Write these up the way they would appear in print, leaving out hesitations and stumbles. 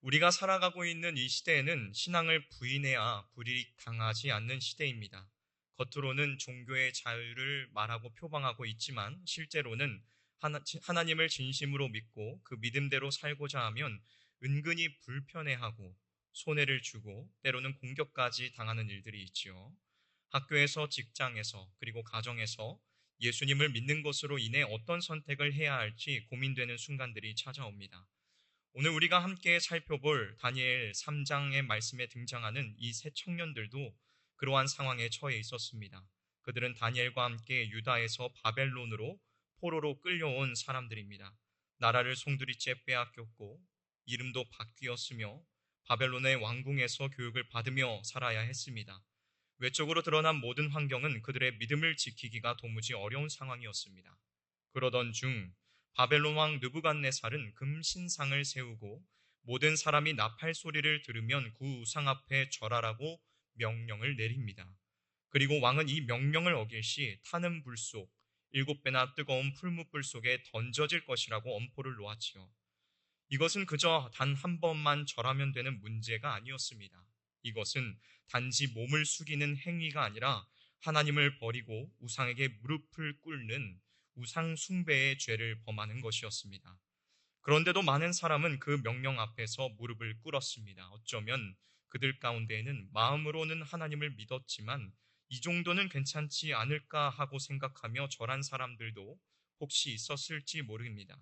우리가 살아가고 있는 이 시대에는 신앙을 부인해야 불이익당하지 않는 시대입니다. 겉으로는 종교의 자유를 말하고 표방하고 있지만 실제로는 하나님을 진심으로 믿고 그 믿음대로 살고자 하면 은근히 불편해하고 손해를 주고 때로는 공격까지 당하는 일들이 있지요. 학교에서, 직장에서, 그리고 가정에서 예수님을 믿는 것으로 인해 어떤 선택을 해야 할지 고민되는 순간들이 찾아옵니다. 오늘 우리가 함께 살펴볼 다니엘 3장의 말씀에 등장하는 이 세 청년들도 그러한 상황에 처해 있었습니다. 그들은 다니엘과 함께 유다에서 바벨론으로 포로로 끌려온 사람들입니다. 나라를 송두리째 빼앗겼고 이름도 바뀌었으며 바벨론의 왕궁에서 교육을 받으며 살아야 했습니다. 외적으로 드러난 모든 환경은 그들의 믿음을 지키기가 도무지 어려운 상황이었습니다. 그러던 중 바벨론 왕 느부갓네살은 금신상을 세우고 모든 사람이 나팔 소리를 들으면 그 우상 앞에 절하라고 명령을 내립니다. 그리고 왕은 이 명령을 어길 시 타는 불 속 7배나 뜨거운 풀무불 속에 던져질 것이라고 엄포를 놓았지요. 이것은 그저 단 한 번만 절하면 되는 문제가 아니었습니다. 이것은 단지 몸을 숙이는 행위가 아니라 하나님을 버리고 우상에게 무릎을 꿇는 우상 숭배의 죄를 범하는 것이었습니다. 그런데도 많은 사람은 그 명령 앞에서 무릎을 꿇었습니다. 어쩌면 그들 가운데에는 마음으로는 하나님을 믿었지만 이 정도는 괜찮지 않을까 하고 생각하며 절한 사람들도 혹시 있었을지 모릅니다.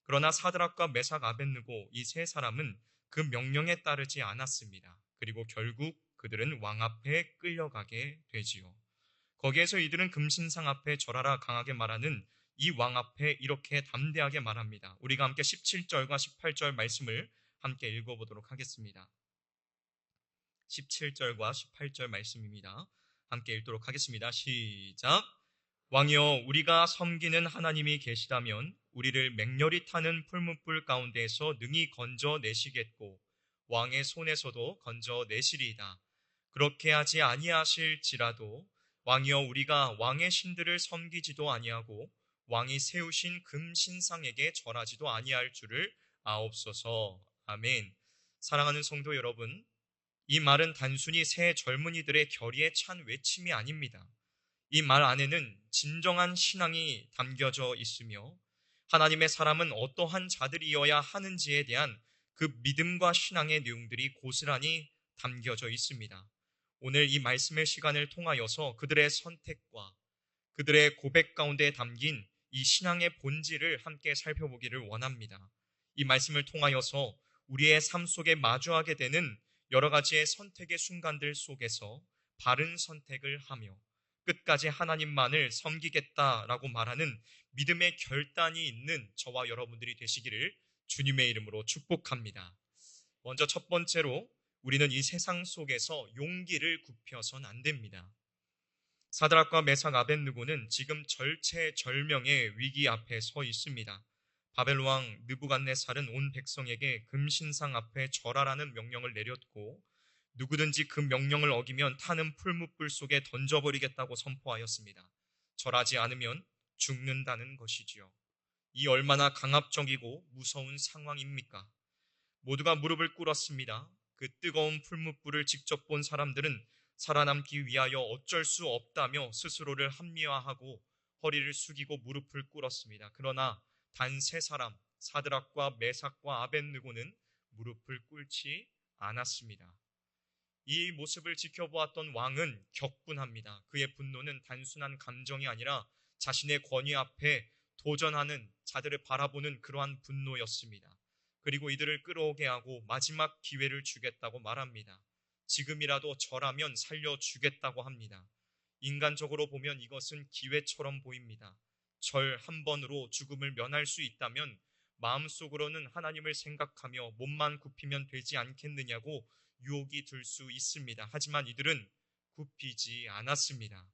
그러나 사드락과 메삭 아벳느고 이 세 사람은 그 명령에 따르지 않았습니다. 그리고 결국 그들은 왕 앞에 끌려가게 되지요. 거기에서 이들은 금신상 앞에 절하라 강하게 말하는 이 왕 앞에 이렇게 담대하게 말합니다. 우리가 함께 17절과 18절 말씀을 함께 읽어보도록 하겠습니다. 17절과 18절 말씀입니다. 함께 읽도록 하겠습니다. 시작! 왕이여, 우리가 섬기는 하나님이 계시다면 우리를 맹렬히 타는 풀무불 가운데에서 능히 건져내시겠고 왕의 손에서도 건져내시리이다. 그렇게 하지 아니하실지라도 왕이여, 우리가 왕의 신들을 섬기지도 아니하고 왕이 세우신 금신상에게 절하지도 아니할 줄을 아옵소서. 아멘. 사랑하는 성도 여러분, 이 말은 단순히 새 젊은이들의 결의에 찬 외침이 아닙니다. 이 말 안에는 진정한 신앙이 담겨져 있으며 하나님의 사람은 어떠한 자들이어야 하는지에 대한 그 믿음과 신앙의 내용들이 고스란히 담겨져 있습니다. 오늘 이 말씀의 시간을 통하여서 그들의 선택과 그들의 고백 가운데 담긴 이 신앙의 본질을 함께 살펴보기를 원합니다. 이 말씀을 통하여서 우리의 삶 속에 마주하게 되는 여러 가지의 선택의 순간들 속에서 바른 선택을 하며 끝까지 하나님만을 섬기겠다라고 말하는 믿음의 결단이 있는 저와 여러분들이 되시기를 주님의 이름으로 축복합니다. 먼저 첫 번째로 우리는 이 세상 속에서 용기를 굽혀서는 안 됩니다. 사드락과 메삭 아벳느고는 지금 절체절명의 위기 앞에 서 있습니다. 바벨론 왕 느부갓네살은 온 백성에게 금신상 앞에 절하라는 명령을 내렸고 누구든지 그 명령을 어기면 타는 풀무불 속에 던져버리겠다고 선포하였습니다. 절하지 않으면 죽는다는 것이지요. 이 얼마나 강압적이고 무서운 상황입니까? 모두가 무릎을 꿇었습니다. 그 뜨거운 풀무불을 직접 본 사람들은 살아남기 위하여 어쩔 수 없다며 스스로를 합리화하고 허리를 숙이고 무릎을 꿇었습니다. 그러나 단 세 사람, 사드락과 메삭과 아벳느고는 무릎을 꿇지 않았습니다. 이 모습을 지켜보았던 왕은 격분합니다. 그의 분노는 단순한 감정이 아니라 자신의 권위 앞에 도전하는 자들을 바라보는 그러한 분노였습니다. 그리고 이들을 끌어오게 하고 마지막 기회를 주겠다고 말합니다. 지금이라도 절하면 살려주겠다고 합니다. 인간적으로 보면 이것은 기회처럼 보입니다. 절 한 번으로 죽음을 면할 수 있다면 마음속으로는 하나님을 생각하며 몸만 굽히면 되지 않겠느냐고 유혹이 들 수 있습니다. 하지만 이들은 굽히지 않았습니다.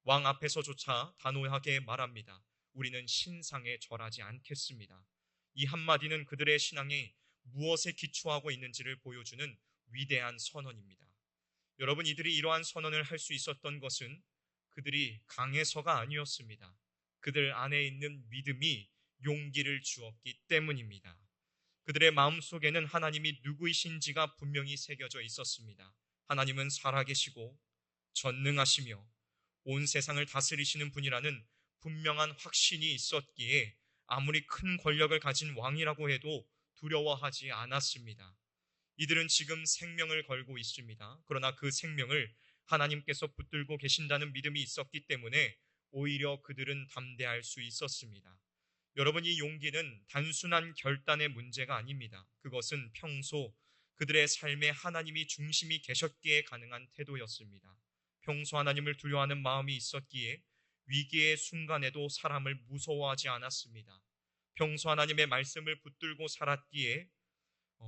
왕 앞에서조차 단호하게 말합니다. 우리는 신상에 절하지 않겠습니다. 이 한마디는 그들의 신앙이 무엇에 기초하고 있는지를 보여주는 위대한 선언입니다. 여러분, 이들이 이러한 선언을 할 수 있었던 것은 그들이 강해서가 아니었습니다. 그들 안에 있는 믿음이 용기를 주었기 때문입니다. 그들의 마음속에는 하나님이 누구이신지가 분명히 새겨져 있었습니다. 하나님은 살아계시고 전능하시며 온 세상을 다스리시는 분이라는 분명한 확신이 있었기에 아무리 큰 권력을 가진 왕이라고 해도 두려워하지 않았습니다. 이들은 지금 생명을 걸고 있습니다. 그러나 그 생명을 하나님께서 붙들고 계신다는 믿음이 있었기 때문에 오히려 그들은 담대할 수 있었습니다. 여러분, 이 용기는 단순한 결단의 문제가 아닙니다. 그것은 평소 그들의 삶에 하나님이 중심이 계셨기에 가능한 태도였습니다. 평소 하나님을 두려워하는 마음이 있었기에 위기의 순간에도 사람을 무서워하지 않았습니다. 평소 하나님의 말씀을 붙들고 살았기에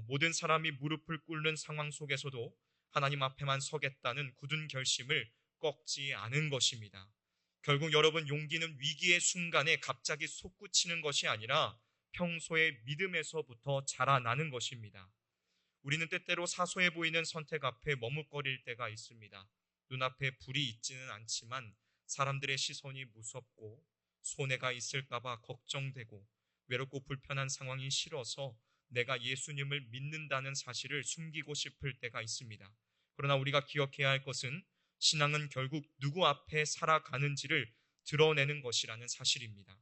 모든 사람이 무릎을 꿇는 상황 속에서도 하나님 앞에만 서겠다는 굳은 결심을 꺾지 않은 것입니다. 결국 여러분, 용기는 위기의 순간에 갑자기 솟구치는 것이 아니라 평소의 믿음에서부터 자라나는 것입니다. 우리는 때때로 사소해 보이는 선택 앞에 머뭇거릴 때가 있습니다. 눈앞에 불이 있지는 않지만 사람들의 시선이 무섭고 손해가 있을까봐 걱정되고 외롭고 불편한 상황이 싫어서 내가 예수님을 믿는다는 사실을 숨기고 싶을 때가 있습니다. 그러나 우리가 기억해야 할 것은 신앙은 결국 누구 앞에 살아가는지를 드러내는 것이라는 사실입니다.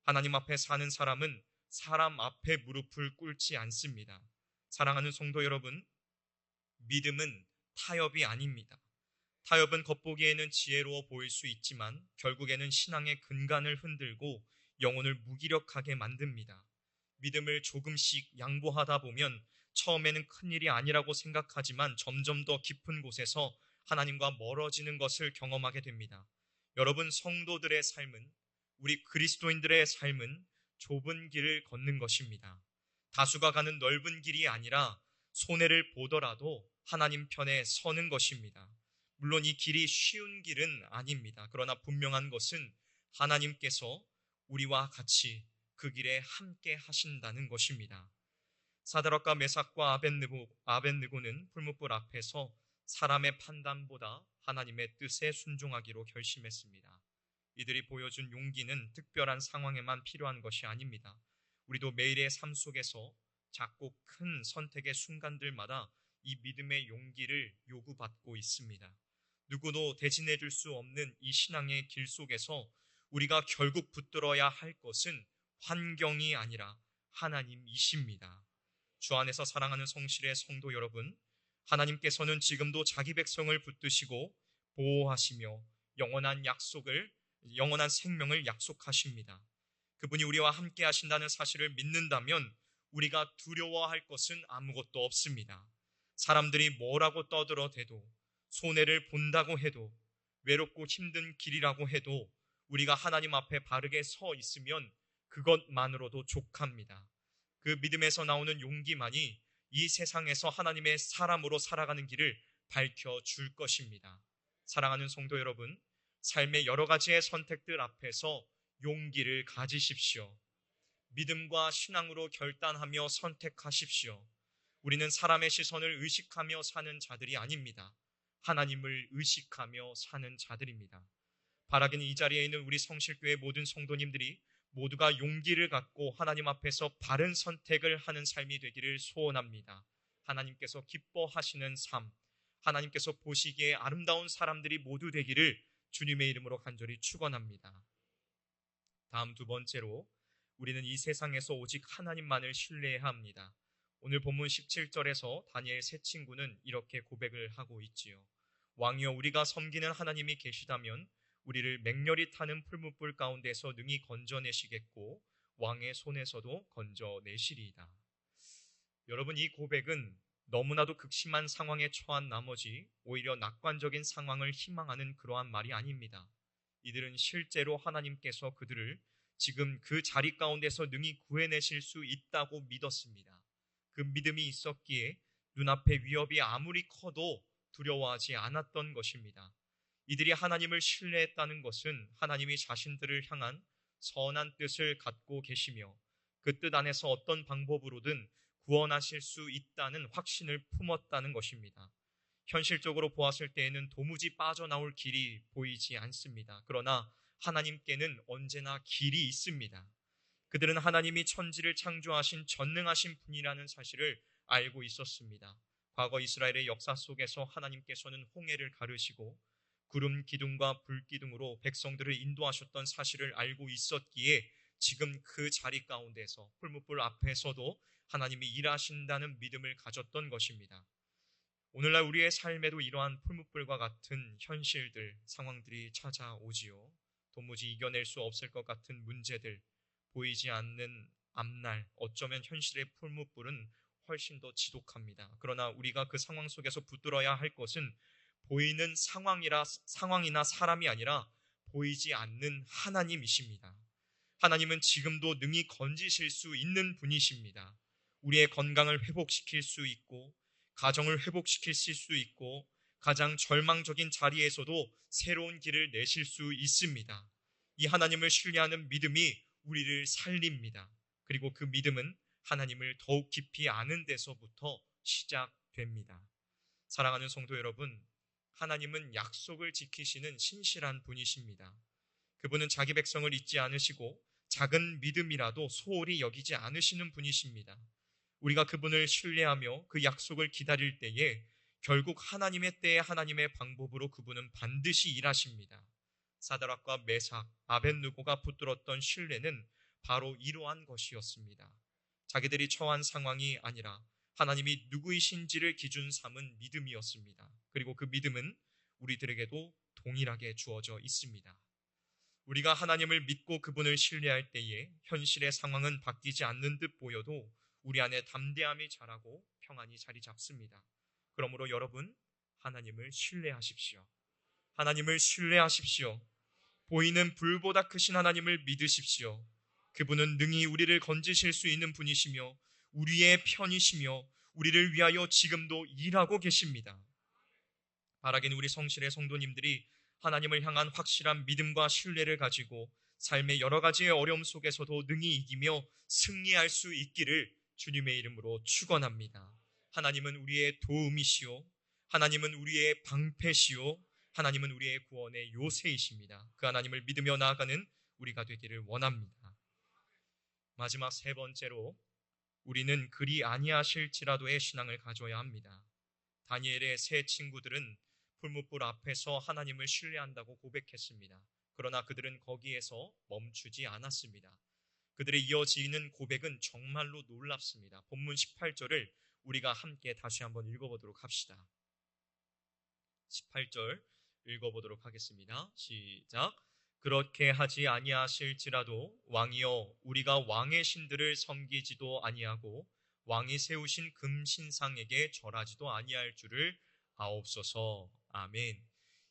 하나님 앞에 사는 사람은 사람 앞에 무릎을 꿇지 않습니다. 사랑하는 성도 여러분, 믿음은 타협이 아닙니다. 타협은 겉보기에는 지혜로워 보일 수 있지만 결국에는 신앙의 근간을 흔들고 영혼을 무기력하게 만듭니다. 믿음을 조금씩 양보하다 보면 처음에는 큰일이 아니라고 생각하지만 점점 더 깊은 곳에서 하나님과 멀어지는 것을 경험하게 됩니다. 여러분, 성도들의 삶은, 우리 그리스도인들의 삶은 좁은 길을 걷는 것입니다. 다수가 가는 넓은 길이 아니라 손해를 보더라도 하나님 편에 서는 것입니다. 물론 이 길이 쉬운 길은 아닙니다. 그러나 분명한 것은 하나님께서 우리와 같이 그 길에 함께 하신다는 것입니다. 사드락과 메삭과 아벳느고는 풀무불 앞에서 사람의 판단보다 하나님의 뜻에 순종하기로 결심했습니다. 이들이 보여준 용기는 특별한 상황에만 필요한 것이 아닙니다. 우리도 매일의 삶 속에서 작고 큰 선택의 순간들마다 이 믿음의 용기를 요구받고 있습니다. 누구도 대신해 줄 수 없는 이 신앙의 길 속에서 우리가 결국 붙들어야 할 것은 환경이 아니라 하나님이십니다. 주 안에서 사랑하는 성실의 성도 여러분, 하나님께서는 지금도 자기 백성을 붙드시고 보호하시며 영원한 생명을 약속하십니다. 그분이 우리와 함께 하신다는 사실을 믿는다면 우리가 두려워할 것은 아무것도 없습니다. 사람들이 뭐라고 떠들어대도, 손해를 본다고 해도, 외롭고 힘든 길이라고 해도 우리가 하나님 앞에 바르게 서 있으면 그것만으로도 족합니다. 그 믿음에서 나오는 용기만이 이 세상에서 하나님의 사람으로 살아가는 길을 밝혀줄 것입니다. 사랑하는 성도 여러분, 삶의 여러 가지의 선택들 앞에서 용기를 가지십시오. 믿음과 신앙으로 결단하며 선택하십시오. 우리는 사람의 시선을 의식하며 사는 자들이 아닙니다. 하나님을 의식하며 사는 자들입니다. 바라기는 이 자리에 있는 우리 성실교회 모든 성도님들이 모두가 용기를 갖고 하나님 앞에서 바른 선택을 하는 삶이 되기를 소원합니다. 하나님께서 기뻐하시는 삶, 하나님께서 보시기에 아름다운 사람들이 모두 되기를 주님의 이름으로 간절히 축원합니다. 다음 두 번째로, 우리는 이 세상에서 오직 하나님만을 신뢰해야 합니다. 오늘 본문 17절에서 다니엘 세 친구는 이렇게 고백을 하고 있지요. 왕이여, 우리가 섬기는 하나님이 계시다면 우리를 맹렬히 타는 풀무불 가운데서 능히 건져내시겠고 왕의 손에서도 건져내시리이다. 여러분, 이 고백은 너무나도 극심한 상황에 처한 나머지 오히려 낙관적인 상황을 희망하는 그러한 말이 아닙니다. 이들은 실제로 하나님께서 그들을 지금 그 자리 가운데서 능히 구해내실 수 있다고 믿었습니다. 그 믿음이 있었기에 눈앞의 위협이 아무리 커도 두려워하지 않았던 것입니다. 이들이 하나님을 신뢰했다는 것은 하나님이 자신들을 향한 선한 뜻을 갖고 계시며 그 뜻 안에서 어떤 방법으로든 구원하실 수 있다는 확신을 품었다는 것입니다. 현실적으로 보았을 때에는 도무지 빠져나올 길이 보이지 않습니다. 그러나 하나님께는 언제나 길이 있습니다. 그들은 하나님이 천지를 창조하신 전능하신 분이라는 사실을 알고 있었습니다. 과거 이스라엘의 역사 속에서 하나님께서는 홍해를 가르시고 구름 기둥과 불 기둥으로 백성들을 인도하셨던 사실을 알고 있었기에 지금 그 자리 가운데서 풀무불 앞에서도 하나님이 일하신다는 믿음을 가졌던 것입니다. 오늘날 우리의 삶에도 이러한 풀무불과 같은 현실들, 상황들이 찾아오지요. 도무지 이겨낼 수 없을 것 같은 문제들, 보이지 않는 앞날, 어쩌면 현실의 풀무불은 훨씬 더 지독합니다. 그러나 우리가 그 상황 속에서 붙들어야 할 것은 보이는 상황이나 사람이 아니라 보이지 않는 하나님이십니다. 하나님은 지금도 능히 건지실 수 있는 분이십니다. 우리의 건강을 회복시킬 수 있고 가정을 회복시킬 수 있고 가장 절망적인 자리에서도 새로운 길을 내실 수 있습니다. 이 하나님을 신뢰하는 믿음이 우리를 살립니다. 그리고 그 믿음은 하나님을 더욱 깊이 아는 데서부터 시작됩니다. 사랑하는 성도 여러분, 하나님은 약속을 지키시는 신실한 분이십니다. 그분은 자기 백성을 잊지 않으시고 작은 믿음이라도 소홀히 여기지 않으시는 분이십니다. 우리가 그분을 신뢰하며 그 약속을 기다릴 때에 결국 하나님의 때에 하나님의 방법으로 그분은 반드시 일하십니다. 사드락과 메삭, 아벳느고가 붙들었던 신뢰는 바로 이러한 것이었습니다. 자기들이 처한 상황이 아니라 하나님이 누구이신지를 기준 삼은 믿음이었습니다. 그리고 그 믿음은 우리들에게도 동일하게 주어져 있습니다. 우리가 하나님을 믿고 그분을 신뢰할 때에 현실의 상황은 바뀌지 않는 듯 보여도 우리 안에 담대함이 자라고 평안이 자리 잡습니다. 그러므로 여러분, 하나님을 신뢰하십시오. 하나님을 신뢰하십시오. 보이는 불보다 크신 하나님을 믿으십시오. 그분은 능히 우리를 건지실 수 있는 분이시며 우리의 편이시며 우리를 위하여 지금도 일하고 계십니다. 바라기는 우리 성실의 성도님들이 하나님을 향한 확실한 믿음과 신뢰를 가지고 삶의 여러 가지의 어려움 속에서도 능히 이기며 승리할 수 있기를 주님의 이름으로 축원합니다. 하나님은 우리의 도움이시오. 하나님은 우리의 방패시오. 하나님은 우리의 구원의 요새이십니다. 그 하나님을 믿으며 나아가는 우리가 되기를 원합니다. 마지막 세 번째로 우리는 그리 아니하실지라도의 신앙을 가져야 합니다. 다니엘의 세 친구들은 풀무불 앞에서 하나님을 신뢰한다고 고백했습니다. 그러나 그들은 거기에서 멈추지 않았습니다. 그들의 이어지는 고백은 정말로 놀랍습니다. 본문 18절을 우리가 함께 다시 한번 읽어보도록 합시다. 18절 읽어보도록 하겠습니다. 시작. 그렇게 하지 아니하실지라도 왕이여 우리가 왕의 신들을 섬기지도 아니하고 왕이 세우신 금신상에게 절하지도 아니할 줄을 아옵소서. 아멘.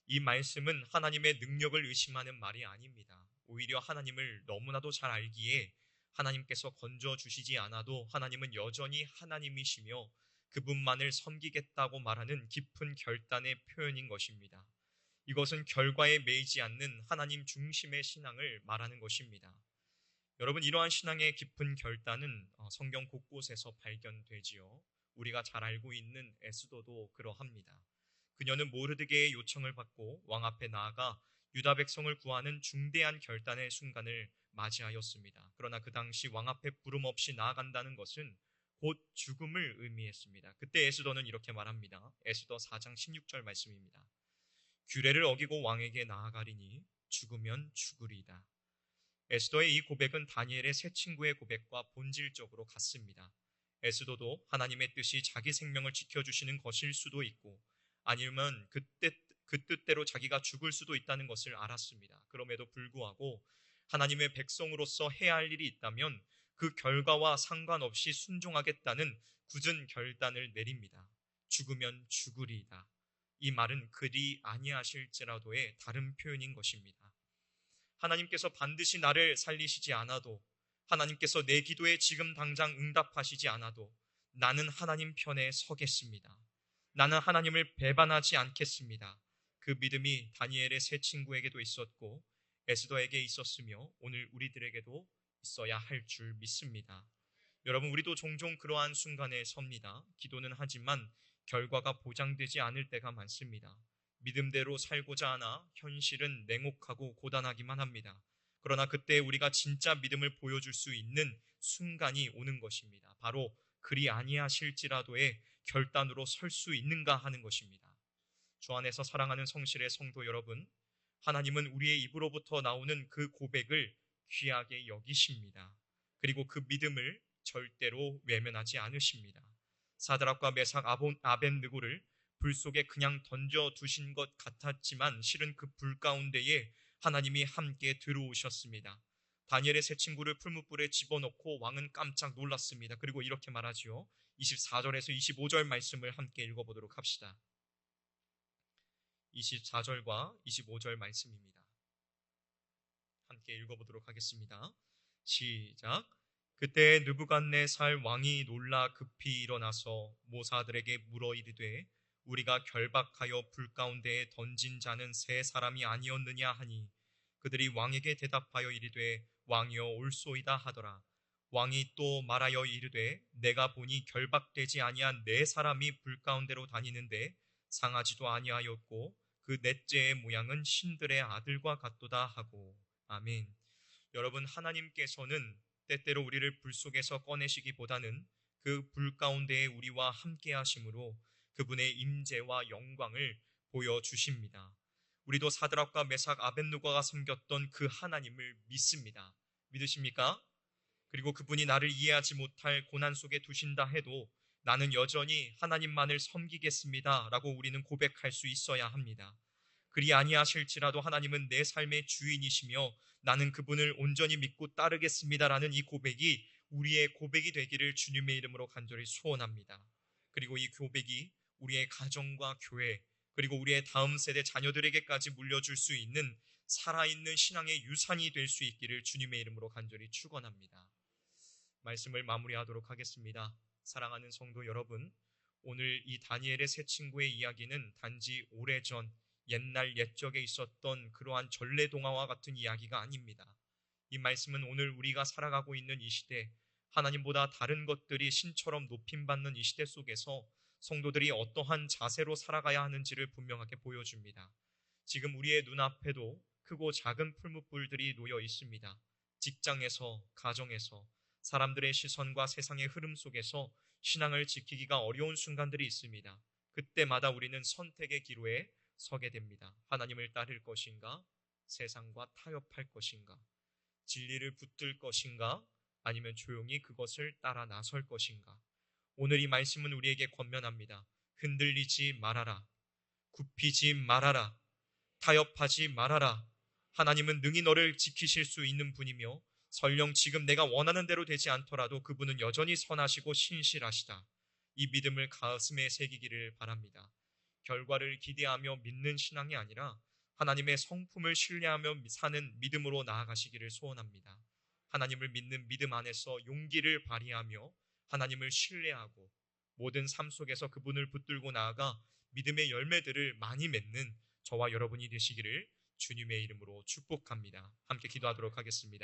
이 말씀은 하나님의 능력을 의심하는 말이 아닙니다. 오히려 하나님을 너무나도 잘 알기에 하나님께서 건져주시지 않아도 하나님은 여전히 하나님이시며 그분만을 섬기겠다고 말하는 깊은 결단의 표현인 것입니다. 이것은 결과에 매이지 않는 하나님 중심의 신앙을 말하는 것입니다. 여러분, 이러한 신앙의 깊은 결단은 성경 곳곳에서 발견되지요. 우리가 잘 알고 있는 에스더도 그러합니다. 그녀는 모르드게의 요청을 받고 왕 앞에 나아가 유다 백성을 구하는 중대한 결단의 순간을 맞이하였습니다. 그러나 그 당시 왕 앞에 부름 없이 나아간다는 것은 곧 죽음을 의미했습니다. 그때 에스더는 이렇게 말합니다. 에스더 4장 16절 말씀입니다. 규례를 어기고 왕에게 나아가리니 죽으면 죽으리이다. 에스더의 이 고백은 다니엘의 세 친구의 고백과 본질적으로 같습니다. 에스더도 하나님의 뜻이 자기 생명을 지켜주시는 것일 수도 있고 아니면 그 뜻대로 자기가 죽을 수도 있다는 것을 알았습니다. 그럼에도 불구하고 하나님의 백성으로서 해야 할 일이 있다면 그 결과와 상관없이 순종하겠다는 굳은 결단을 내립니다. 죽으면 죽으리이다. 이 말은 그리 아니하실지라도의 다른 표현인 것입니다. 하나님께서 반드시 나를 살리시지 않아도, 하나님께서 내 기도에 지금 당장 응답하시지 않아도 나는 하나님 편에 서겠습니다. 나는 하나님을 배반하지 않겠습니다. 그 믿음이 다니엘의 세 친구에게도 있었고 에스더에게 있었으며 오늘 우리들에게도 있어야 할 줄 믿습니다. 여러분, 우리도 종종 그러한 순간에 섭니다. 기도는 하지만 결과가 보장되지 않을 때가 많습니다. 믿음대로 살고자 하나 현실은 냉혹하고 고단하기만 합니다. 그러나 그때 우리가 진짜 믿음을 보여줄 수 있는 순간이 오는 것입니다. 바로 그리 아니하실지라도의 결단으로 설 수 있는가 하는 것입니다. 주 안에서 사랑하는 성실의 성도 여러분, 하나님은 우리의 입으로부터 나오는 그 고백을 귀하게 여기십니다. 그리고 그 믿음을 절대로 외면하지 않으십니다. 사드락과 메삭 아벤느고를 불 속에 그냥 던져두신 것 같았지만 실은 그 불 가운데에 하나님이 함께 들어오셨습니다. 다니엘의 세 친구를 풀무불에 집어넣고 왕은 깜짝 놀랐습니다. 그리고 이렇게 말하지요. 24절에서 25절 말씀을 함께 읽어보도록 합시다. 24절과 25절 말씀입니다. 함께 읽어보도록 하겠습니다. 시작. 그때 느부갓네살 왕이 놀라 급히 일어나서 모사들에게 물어 이르되 우리가 결박하여 불 가운데에 던진 자는 세 사람이 아니었느냐 하니 그들이 왕에게 대답하여 이르되 왕이여 올소이다 하더라. 왕이 또 말하여 이르되 내가 보니 결박되지 아니한 네 사람이 불 가운데로 다니는데 상하지도 아니하였고 그 넷째의 모양은 신들의 아들과 같도다 하고. 아멘. 여러분, 하나님께서는 때때로 우리를 불 속에서 꺼내시기보다는 그 불 가운데에 우리와 함께 하심으로 그분의 임재와 영광을 보여주십니다. 우리도 사드락과 메삭 아벤느고가 섬겼던 그 하나님을 믿습니다. 믿으십니까? 그리고 그분이 나를 이해하지 못할 고난 속에 두신다 해도 나는 여전히 하나님만을 섬기겠습니다 라고 우리는 고백할 수 있어야 합니다. 그리 아니하실지라도 하나님은 내 삶의 주인이시며 나는 그분을 온전히 믿고 따르겠습니다라는 이 고백이 우리의 고백이 되기를 주님의 이름으로 간절히 소원합니다. 그리고 이 고백이 우리의 가정과 교회 그리고 우리의 다음 세대 자녀들에게까지 물려줄 수 있는 살아있는 신앙의 유산이 될 수 있기를 주님의 이름으로 간절히 축원합니다. 말씀을 마무리하도록 하겠습니다. 사랑하는 성도 여러분, 오늘 이 다니엘의 세 친구의 이야기는 단지 오래전 옛날 옛적에 있었던 그러한 전래동화와 같은 이야기가 아닙니다. 이 말씀은 오늘 우리가 살아가고 있는 이 시대, 하나님보다 다른 것들이 신처럼 높임받는 이 시대 속에서 성도들이 어떠한 자세로 살아가야 하는지를 분명하게 보여줍니다. 지금 우리의 눈앞에도 크고 작은 풀무불들이 놓여 있습니다. 직장에서, 가정에서, 사람들의 시선과 세상의 흐름 속에서 신앙을 지키기가 어려운 순간들이 있습니다. 그때마다 우리는 선택의 기로에 서게 됩니다. 하나님을 따를 것인가? 세상과 타협할 것인가? 진리를 붙들 것인가? 아니면 조용히 그것을 따라 나설 것인가? 오늘 이 말씀은 우리에게 권면합니다. 흔들리지 말아라. 굽히지 말아라. 타협하지 말아라. 하나님은 능히 너를 지키실 수 있는 분이며 설령 지금 내가 원하는 대로 되지 않더라도 그분은 여전히 선하시고 신실하시다. 이 믿음을 가슴에 새기기를 바랍니다. 결과를 기대하며 믿는 신앙이 아니라 하나님의 성품을 신뢰하며 사는 믿음으로 나아가시기를 소원합니다. 하나님을 믿는 믿음 안에서 용기를 발휘하며 하나님을 신뢰하고 모든 삶 속에서 그분을 붙들고 나아가 믿음의 열매들을 많이 맺는 저와 여러분이 되시기를 주님의 이름으로 축복합니다. 함께 기도하도록 하겠습니다.